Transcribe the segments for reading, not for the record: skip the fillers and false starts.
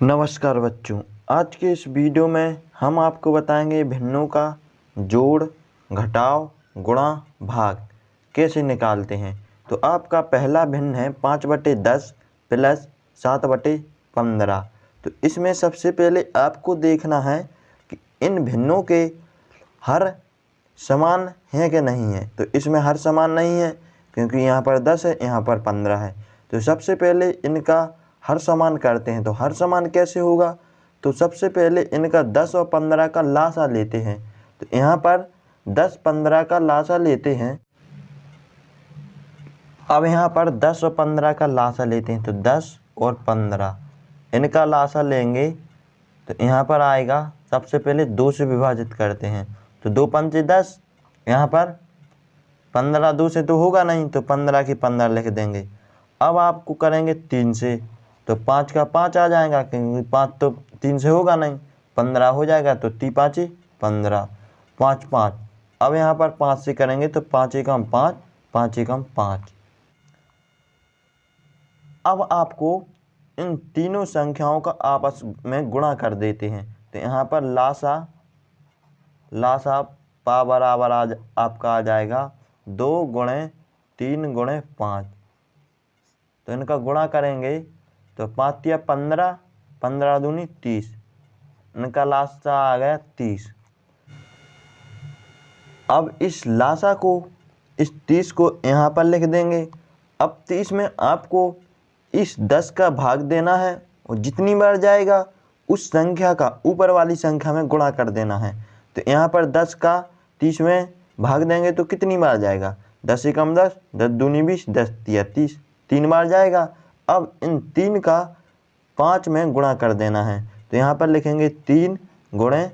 नमस्कार बच्चों, आज के इस वीडियो में हम आपको बताएंगे भिन्नों का जोड़, घटाव, गुणा, भाग कैसे निकालते हैं। तो आपका पहला भिन्न है 5/10 प्लस 7/15। तो इसमें सबसे पहले आपको देखना है कि इन भिन्नों के हर समान हैं कि नहीं है। तो इसमें हर समान नहीं है क्योंकि यहाँ पर 10 है, यहाँ पर 15 है। तो सबसे पहले इनका हर समान करते हैं। तो हर समान कैसे होगा? तो सबसे पहले इनका 10 और 15 का लासा लेते हैं। तो यहाँ पर 10 15 का लासा लेते हैं। अब यहाँ पर 10 और 15 का लासा लेते हैं। तो 10 और 15 इनका लासा लेंगे तो यहाँ पर आएगा, सबसे पहले 2 से विभाजित करते हैं। तो 2 पंचे 10, यहाँ पर 15 2 से तो होगा नहीं, तो 15 की 15 लिख देंगे। अब आपको करेंगे 3 से, तो 5 का 5 आ जाएगा क्योंकि 5 तो 3 से होगा नहीं, 15 हो जाएगा। तो 3 5 15, 5 5। अब यहाँ पर 5 से करेंगे तो 5 एकम 5, 5 एकम 5। अब आपको इन तीनों संख्याओं का आपस में गुणा कर देते हैं। तो यहाँ पर लासा पा बराबर आपका आ जाएगा 2 गुणे 3 गुणे 5। तो इनका गुणा करेंगे तो 5 या 15, 15 दूनी 30, इनका लासा आ गया 30। अब इस लासा को, इस 30 को यहाँ पर लिख देंगे। अब 30 में आपको इस 10 का भाग देना है और जितनी बार जाएगा उस संख्या का ऊपर वाली संख्या में गुणा कर देना है। तो यहाँ पर 10 का 30 में भाग देंगे तो कितनी बार जाएगा? 10 एकम 10, 10 दूनी 20, 10 तिया 30, 3 बार जाएगा। अब इन 3 का 5 में गुणा कर देना है। तो यहाँ पर लिखेंगे 3 गुणे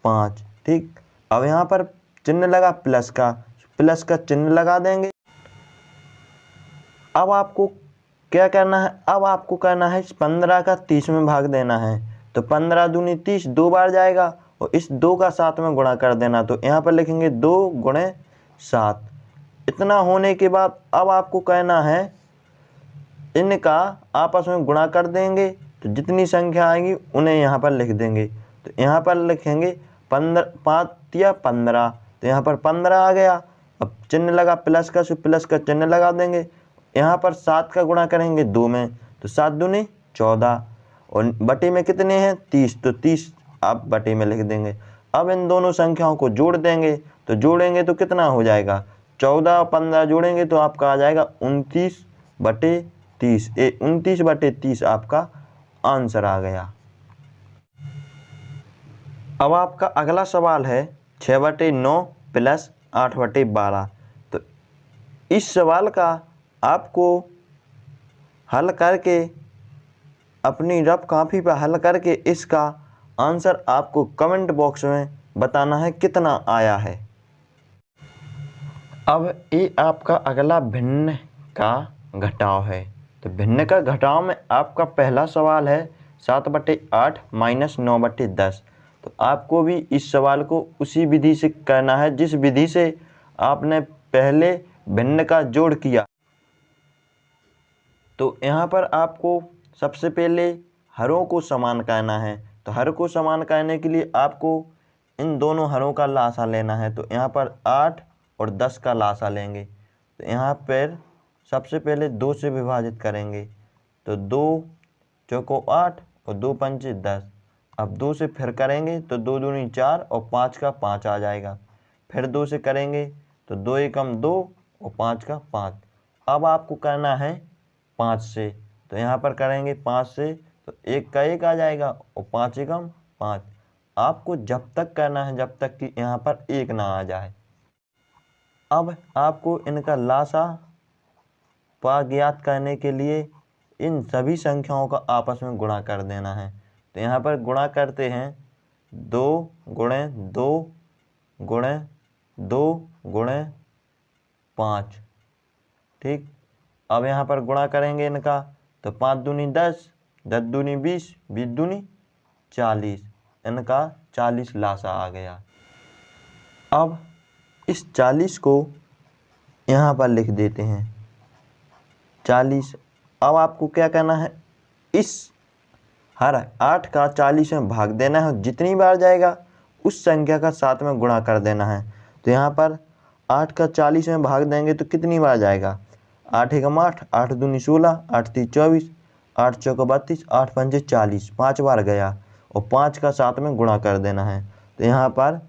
5। ठीक, अब यहाँ पर चिन्ह लगा प्लस का चिन्ह लगा देंगे। अब आपको क्या करना है? अब आपको करना है 15 का 30 में भाग देना है। तो 15 दूनी 30, 2 बार जाएगा और इस 2 का 7 में गुणा कर देना। तो यहाँ पर लिखेंगे 2 गुणे 7। इतना होने के बाद अब आपको कहना है इनका आपस में गुणा कर देंगे। तो जितनी संख्या आएगी उन्हें यहाँ पर लिख देंगे। तो यहाँ पर लिखेंगे 5 या 15, तो यहाँ पर 15 आ गया। अब चिन्ह लगा प्लस का चिन्ह लगा देंगे। यहाँ पर 7 का गुणा करेंगे 2 में, तो 7 दूनी 14 और बटे में कितने हैं? 30, तो 30 आप बटे में लिख देंगे। अब इन दोनों संख्याओं को जोड़ देंगे। तो जोड़ेंगे तो कितना हो जाएगा? 14 और 15 जोड़ेंगे तो आपका आ जाएगा 29/30। 29/30 आपका आंसर आ गया। अब आपका अगला सवाल है 6/9 प्लस 8/12। तो इस सवाल का आपको हल करके, अपनी रफ कॉपी पर हल करके इसका आंसर आपको कमेंट बॉक्स में बताना है कितना आया है। अब ये आपका अगला भिन्न का घटाव है। तो भिन्न का घटाव में आपका पहला सवाल है 7/8 माइनस 9/10। तो आपको भी इस सवाल को उसी विधि से करना है जिस विधि से आपने पहले भिन्न का जोड़ किया। तो यहाँ पर आपको सबसे पहले हरों को समान करना है। तो हर को समान करने के लिए आपको इन दोनों हरों का लासा लेना है। तो यहाँ पर 8 और 10 का लासा लेंगे। तो यहाँ पर सबसे पहले 2 से विभाजित करेंगे। तो 2 चौको 8 और 2 पंचे 10। अब 2 से फिर करेंगे तो 2 दूनी 4 और 5 का 5 आ जाएगा। फिर 2 से करेंगे तो 2 एकम 2 और 5 का 5। अब आपको करना है 5 से। तो यहाँ पर करेंगे 5 से तो 1 का 1 आ जाएगा और 5 एकम 5। आपको जब तक करना है जब तक कि यहाँ पर 1 ना आ जाए। अब आपको इनका लासा पा ज्ञात करने के लिए इन सभी संख्याओं का आपस में गुणा कर देना है। तो यहाँ पर गुणा करते हैं 2 गुणे 2 गुणे 2 गुणे 5। ठीक, अब यहाँ पर गुणा करेंगे इनका। तो 5 दूनी 10, 10 दूनी 20, 20 दूनी 40, इनका 40 लासा आ गया। अब इस 40 को यहाँ पर लिख देते हैं 40। अब आपको क्या करना है? इस हर 8 का 40 में भाग देना है, जितनी बार जाएगा उस संख्या का 7 में गुणा कर देना है। तो यहाँ पर 8 का 40 में भाग देंगे तो कितनी बार जाएगा, 8 एकम 8, 8 दूनी 16, 8 तीन 24, 8 चौका 32, 8 पंजे 40, 5 बार गया और 5 का 7 में गुणा कर देना है। तो यहाँ पर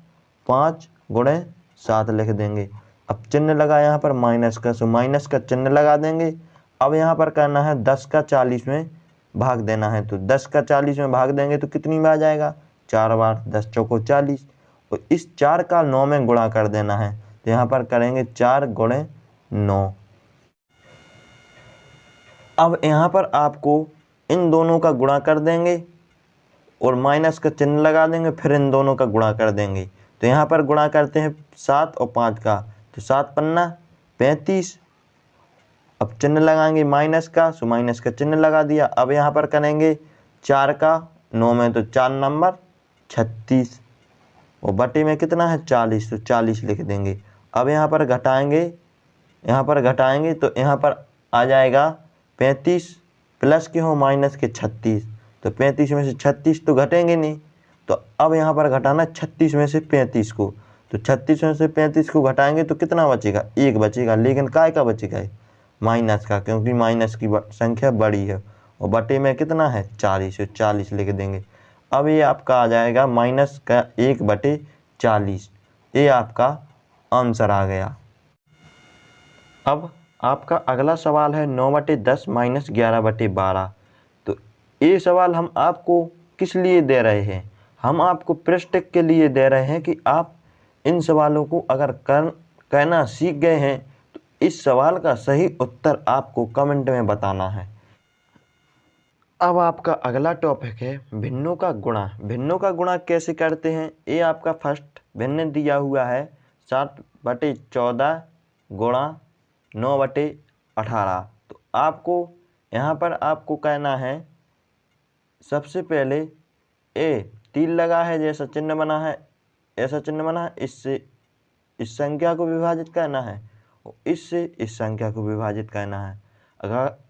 5 गुणे 7 लिख देंगे। अब चिन्ह लगा यहाँ पर माइनस का, सो माइनस का चिन्ह लगा देंगे। अब यहाँ पर करना है 10 का 40 में भाग देना है। तो 10 का 40 में भाग देंगे तो कितनी बार जाएगा, 4 बार, 10 चौको 40, और इस 4 का 9 में गुणा कर देना है। तो यहाँ पर करेंगे 4 गुणे 9। अब यहाँ पर आपको इन दोनों का गुणा कर देंगे और माइनस का चिन्ह लगा देंगे, फिर इन दोनों का गुणा कर देंगे। तो यहाँ पर गुणा करते हैं 7 और 5 का, तो 7 पन्ना 35। अब चिन्ह लगाएंगे माइनस का, सो माइनस का चिन्ह लगा दिया। अब यहाँ पर करेंगे 4 का 9 में, तो 4 नंबर 36 और बटे में कितना है 40, तो 40 लिख देंगे। अब यहाँ पर घटाएंगे तो यहाँ पर आ जाएगा 35 प्लस के हो माइनस के 36, तो 35 में से 36 तो घटेंगे नहीं। तो अब यहाँ पर घटाना 36 में से 35 को, तो 36 में से 35 को घटाएंगे तो कितना बचेगा, 1 बचेगा। लेकिन काय का बचेगा, माइनस का, क्योंकि माइनस की संख्या बड़ी है। और बटे में कितना है 40, 40 लिख देंगे। अब ये आपका आ जाएगा माइनस का 1/40। ये आपका आंसर आ गया। अब आपका अगला सवाल है 9/10 माइनस 11/12। तो ये सवाल हम आपको किस लिए दे रहे हैं, हम आपको प्रश्न के लिए दे रहे हैं कि आप इन सवालों को अगर कहना सीख गए हैं तो इस सवाल का सही उत्तर आपको कमेंट में बताना है। अब आपका अगला टॉपिक है भिन्नों का गुणा। भिन्नों का गुणा कैसे करते हैं, ये आपका फर्स्ट भिन्न दिया हुआ है 7/14 गुणा 9/18। तो आपको यहाँ पर आपको कहना है, सबसे पहले ए तीर लगा है, जैसा चिन्ह बना है ऐसा चिन्ह बना है, इससे इस संख्या को विभाजित करना है और इससे इस संख्या को विभाजित करना है।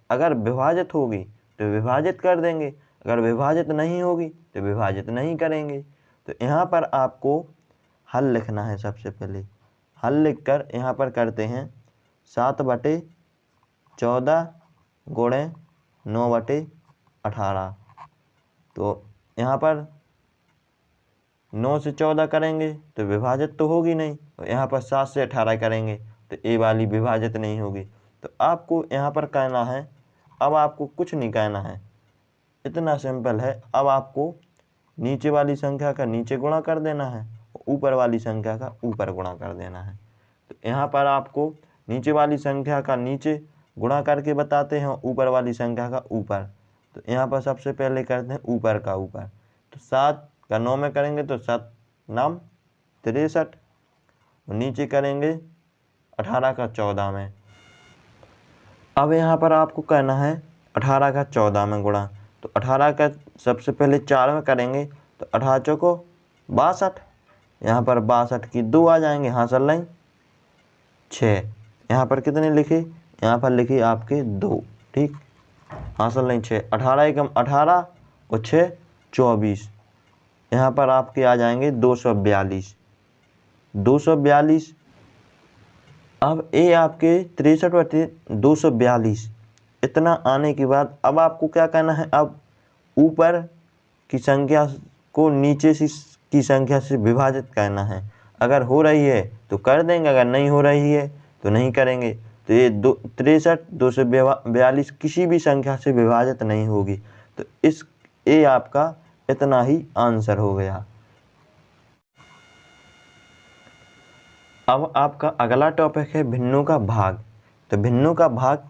अगर विभाजित होगी तो विभाजित कर देंगे, अगर विभाजित नहीं होगी तो विभाजित नहीं करेंगे। तो यहाँ पर आपको हल लिखना है। सबसे पहले हल लिखकर यहाँ पर करते हैं 7/14 गुणे 9/18। तो यहाँ पर 9 से 14 करेंगे तो विभाजित तो होगी नहीं, और यहाँ पर 7 से 18 करेंगे तो ए वाली विभाजित नहीं होगी। तो आपको यहाँ पर कहना है, अब आपको कुछ नहीं कहना है, इतना सिंपल है। अब आपको नीचे वाली संख्या का नीचे गुणा कर देना है, ऊपर वाली संख्या का ऊपर गुणा कर देना है। तो यहाँ पर आपको नीचे वाली संख्या का नीचे गुणा करके बताते हैं, ऊपर वाली संख्या का ऊपर। तो यहाँ पर सबसे पहले करते हैं ऊपर का ऊपर। तो 7 का 9 में करेंगे तो 7 9 63, और नीचे करेंगे 18 का 14 में। अब यहाँ पर आपको कहना है 18 का 14 में गुणा। तो 18 का सबसे पहले 4 में करेंगे तो 18 चौको 62, यहाँ पर 62 की 2 आ जाएंगे, हासिल लाइन 6। यहाँ पर कितने लिखे, यहाँ पर लिखे आपके 2, ठीक, हासिल लाइन 6। 18 एकम 18 और 6 24, यहाँ पर आपके आ जाएंगे 242। अब ये आपके 63/242। इतना आने के बाद अब आपको क्या करना है, अब ऊपर की संख्या को नीचे की संख्या से विभाजित करना है। अगर हो रही है तो कर देंगे, अगर नहीं हो रही है तो नहीं करेंगे। तो ये 63/242 किसी भी संख्या से विभाजित नहीं होगी। तो ये आपका इतना ही आंसर हो गया। अब आपका अगला टॉपिक है भिन्नों का भाग। तो भिन्नों का भाग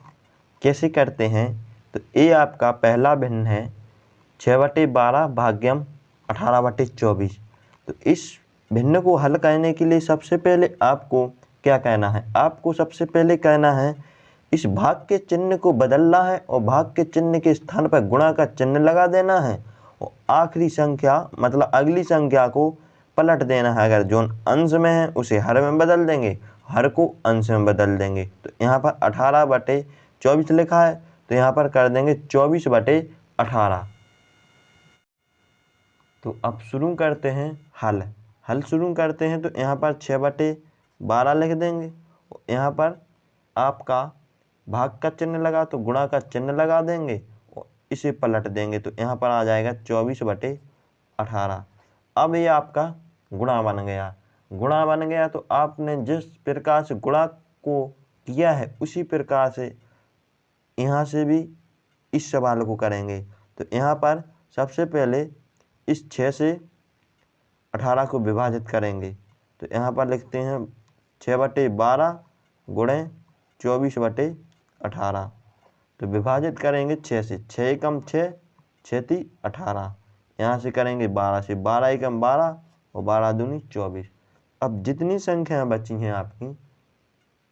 कैसे करते हैं, तो ये आपका पहला भिन्न है 6/12 भाग्यम 18/24। तो इस भिन्न को हल करने के लिए सबसे पहले आपको क्या कहना है, आपको सबसे पहले कहना है इस भाग के चिन्ह को बदलना है और भाग के चिन्ह के स्थान पर गुणा का चिन्ह लगा देना है, और आखिरी संख्या मतलब अगली संख्या को पलट देना है। अगर जो अंश में है उसे हर में बदल देंगे, हर को अंश में बदल देंगे। तो यहाँ पर 18/24 लिखा है, तो यहाँ पर कर देंगे 24/18। तो अब शुरू करते हैं हल शुरू करते हैं। तो यहाँ पर 6/12 लिख देंगे। यहाँ पर आपका भाग का चिन्ह लगा तो गुणा का चिन्ह लगा देंगे और इसे पलट देंगे। तो यहाँ पर आ जाएगा 24/18। अब ये आपका गुणा बन गया। तो आपने जिस प्रकार से गुणा को किया है उसी प्रकार से यहाँ से भी इस सवाल को करेंगे। तो यहाँ पर सबसे पहले इस 6 से 18 को विभाजित करेंगे। तो यहाँ पर लिखते हैं 6/12 गुणे 24/18। तो विभाजित करेंगे 6 से, 6 एकम 6, 6 × 3 = 18। यहाँ से करेंगे 12 से, 12 एकम 12 और 12 दूनी 24। अब जितनी संख्याएं बची हैं आपकी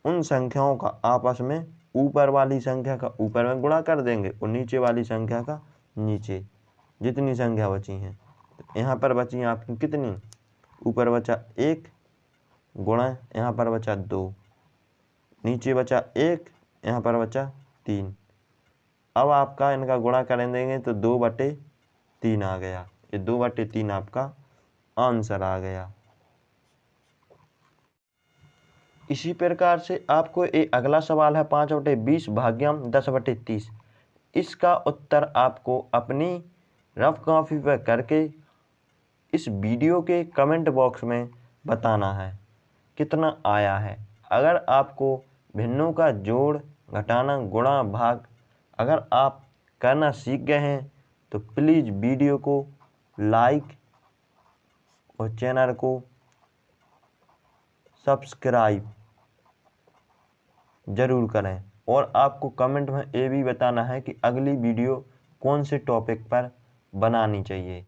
उन संख्याओं का आपस में ऊपर वाली संख्या का ऊपर में गुणा कर देंगे और नीचे वाली संख्या का नीचे, जितनी संख्या बची हैं। तो यहाँ पर बची हैं आपकी कितनी, ऊपर बचा 1 गुणा यहाँ पर बचा 2, नीचे बचा 1, यहाँ पर बचा 3। अब आपका इनका गुणा कर देंगे तो 2/3 आ गया। ये 2/3 आपका आंसर आ गया। इसी प्रकार से आपको एक अगला सवाल है 5/20 भाग्यम 10/30। इसका उत्तर आपको अपनी रफ कॉपी पर करके इस वीडियो के कमेंट बॉक्स में बताना है कितना आया है। अगर आपको भिन्नों का जोड़, घटाना, गुणा, भाग अगर आप करना सीख गए हैं तो प्लीज़ वीडियो को लाइक और चैनल को सब्सक्राइब ज़रूर करें। और आपको कमेंट में ये भी बताना है कि अगली वीडियो कौन से टॉपिक पर बनानी चाहिए।